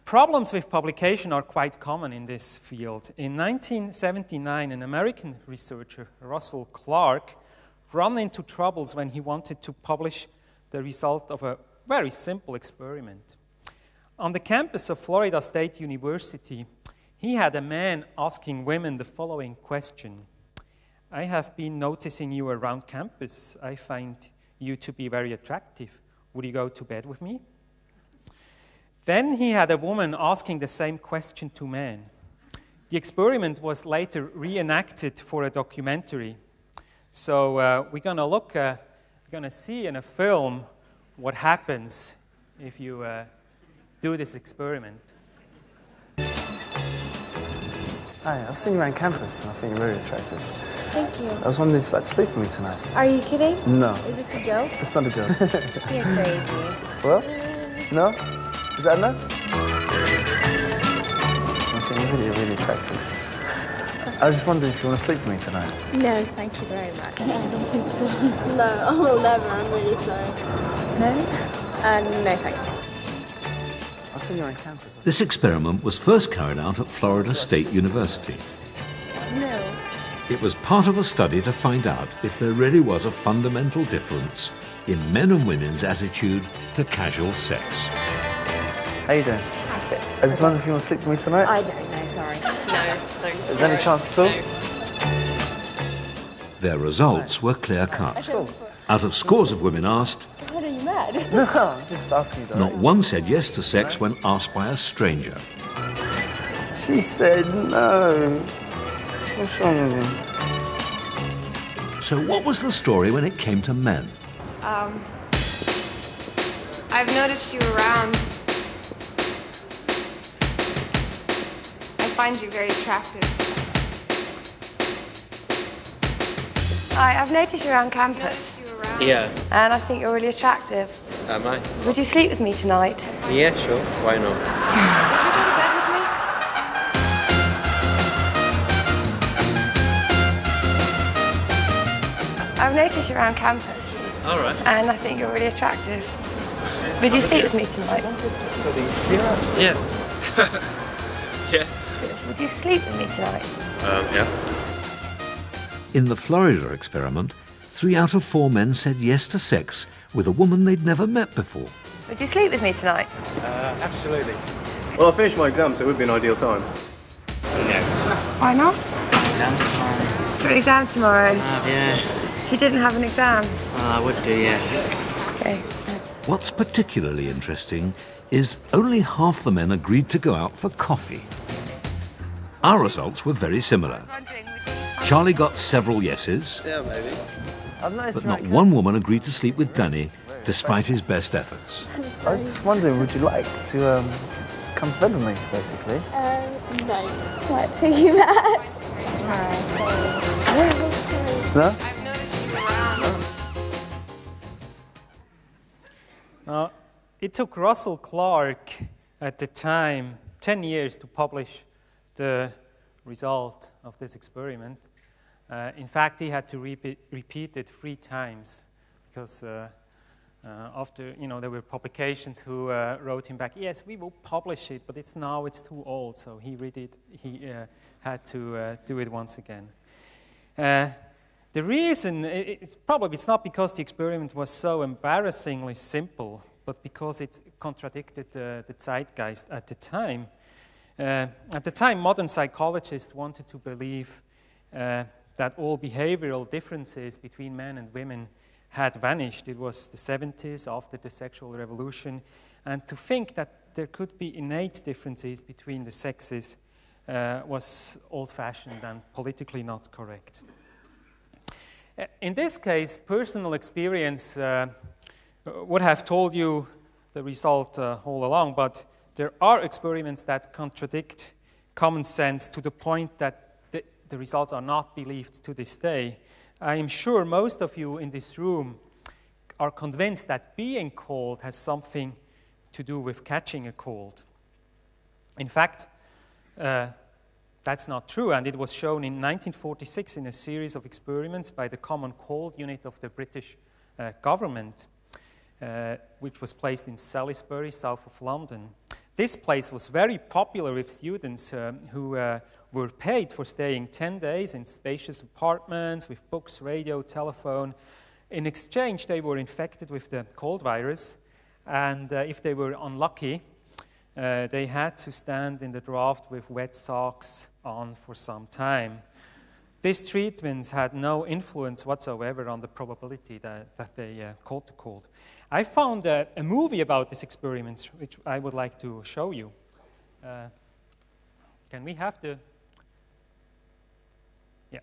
Problems with publication are quite common in this field. In 1979, an American researcher, Russell Clark, ran into troubles when he wanted to publish the result of a very simple experiment. On the campus of Florida State University, he had a man asking women the following question: I have been noticing you around campus. I find you to be very attractive. Would you go to bed with me? Then he had a woman asking the same question to men. The experiment was later reenacted for a documentary. So we're going to see in a film what happens if you do this experiment. Hi, I've seen you around campus and I think you're very attractive. Thank you. I was wondering if you'd like to sleep with me tonight. Are you kidding? No. Is this a joke? It's not a joke. You're crazy. Well, no? Is that a no? I think you're really, really attractive. I was just wondering if you want to sleep with me tonight. No, thank you very much. No, I don't think so. No, I will never. I'm really sorry. No? No, thanks. I've seen you on campus. This experiment was first carried out at Florida State University. No. It was part of a study to find out if there really was a fundamental difference in men and women's attitude to casual sex. How you doing? I just wondered if you want to sleep with me tonight. I don't know, sorry. No, thank you. Is there any chance at all? Their results were clear-cut. Out of scores of women asked, What, are you mad? No, I'm just asking you. not one said yes to sex when asked by a stranger. She said no. What's wrong with you? So what was the story when it came to men? I've noticed you around. I find you very attractive. Hi, I've noticed you around campus. Yeah. And I think you're really attractive. Am I? Would you sleep with me tonight? Yeah, sure. Why not? Would you go to bed with me? I've noticed you around campus. All right. And I think you're really attractive. Would you sleep with me tonight? Yeah. Yeah. Would you sleep with me tonight? Yeah. In the Florida experiment, 3 out of 4 men said yes to sex with a woman they'd never met before. Would you sleep with me tonight? Absolutely. Well, I finished my exam, so it would be an ideal time. No. Why not? Exam tomorrow. You've got an exam tomorrow. Yeah. If you didn't have an exam. Well, I would do, yes. Okay. What's particularly interesting is only half the men agreed to go out for coffee. Our results were very similar. Charlie got several yeses, Yeah, maybe. but not one woman agreed to sleep with Danny, despite his best efforts. I was just wondering, would you like to come to bed with me, basically? No. What, are you mad? No? I've noticed you around. It took Russell Clark at the time 10 years to publish the result of this experiment. In fact, he had to repeat it 3 times because after, there were publications who wrote him back, yes, we will publish it, but it's too old, so he had to do it once again. The reason, it's not because the experiment was so embarrassingly simple, but because it contradicted the zeitgeist at the time. At the time, modern psychologists wanted to believe that all behavioral differences between men and women had vanished. It was the 70s after the sexual revolution, and to think that there could be innate differences between the sexes was old-fashioned and politically not correct. In this case, personal experience would have told you the result all along, but there are experiments that contradict common sense to the point that the results are not believed to this day. I am sure most of you in this room are convinced that being cold has something to do with catching a cold. In fact, that's not true, and it was shown in 1946 in a series of experiments by the Common Cold Unit of the British government, which was placed in Salisbury, south of London. this place was very popular with students who were paid for staying 10 days in spacious apartments with books, radio, telephone. In exchange, they were infected with the cold virus, and if they were unlucky, they had to stand in the draft with wet socks on for some time. These treatments had no influence whatsoever on the probability that they caught the cold. I found a movie about this experiment, which I would like to show you. Can we have the... Yeah.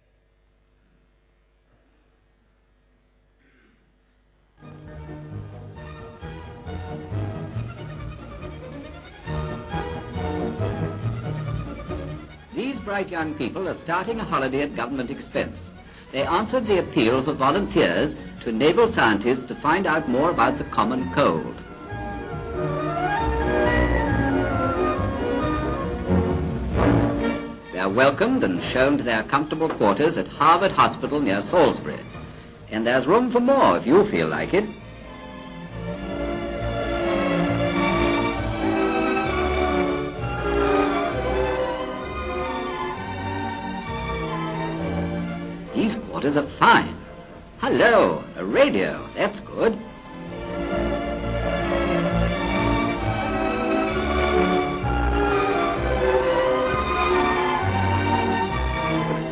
These bright young people are starting a holiday at government expense. They answered the appeal for volunteers to enable scientists to find out more about the common cold. They are welcomed and shown to their comfortable quarters at Harvard Hospital near Salisbury. And there's room for more if you feel like it. These quarters are fine. Hello, a radio, that's good.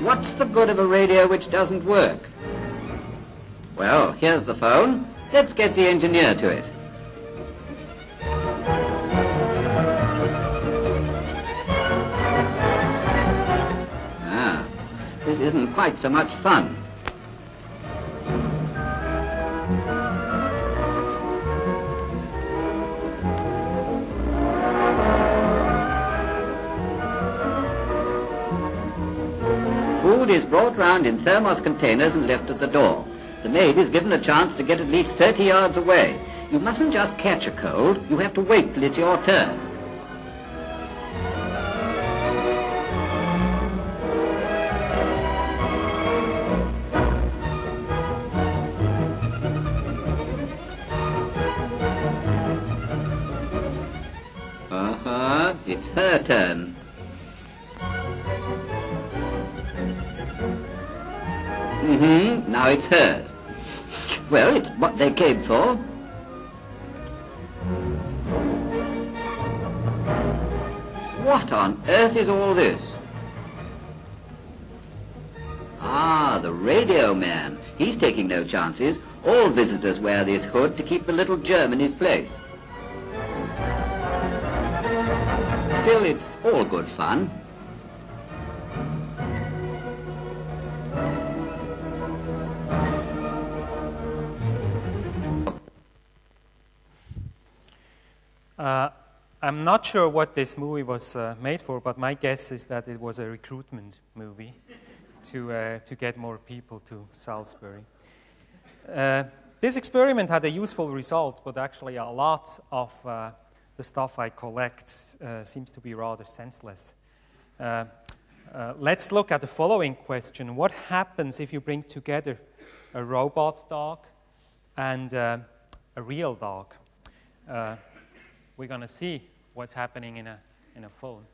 What's the good of a radio which doesn't work? Well, here's the phone. Let's get the engineer to it. This isn't quite so much fun. Food is brought round in thermos containers and left at the door. The maid is given a chance to get at least 30 yards away. You mustn't just catch a cold, you have to wait till it's your turn. It's her turn. Now it's hers. Well, it's what they came for. What on earth is all this? Ah, the radio man. He's taking no chances. All visitors wear this hood to keep the little germ in his place. Still, it's all good fun. I'm not sure what this movie was made for, but my guess is that it was a recruitment movie to get more people to Salisbury. This experiment had a useful result, but actually a lot of the stuff I collect seems to be rather senseless. Let's look at the following question. What happens if you bring together a robot dog and a real dog? We're going to see what's happening in a phone.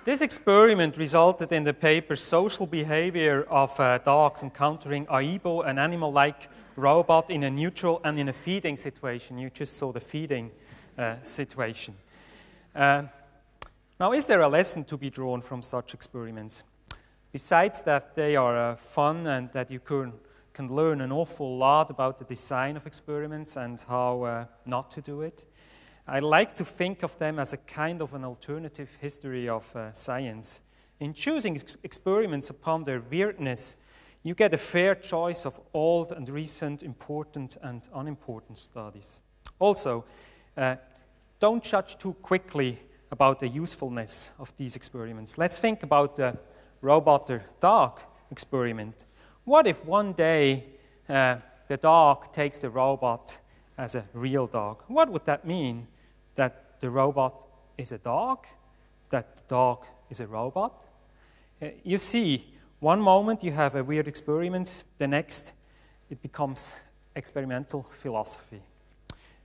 This experiment resulted in the paper Social Behavior of Dogs Encountering Aibo, an animal-like robot in a neutral and in a feeding situation. You just saw the feeding situation. Now, is there a lesson to be drawn from such experiments? Besides that they are fun and that you can learn an awful lot about the design of experiments and how not to do it, I like to think of them as a kind of an alternative history of science. In choosing experiments upon their weirdness, you get a fair choice of old and recent, important and unimportant studies. Also, don't judge too quickly about the usefulness of these experiments. Let's think about the robot or dog experiment. What if one day the dog takes the robot as a real dog? What would that mean? That the robot is a dog? That the dog is a robot? You see, one moment you have a weird experiment, the next it becomes experimental philosophy.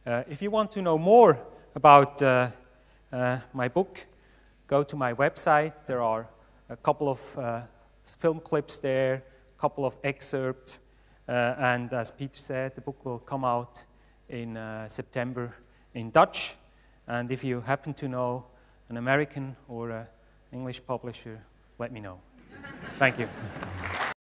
If you want to know more about my book, go to my website. There are a couple of film clips there, a couple of excerpts, and as Peter said, the book will come out in September in Dutch. And if you happen to know an American or an English publisher, let me know. Thank you.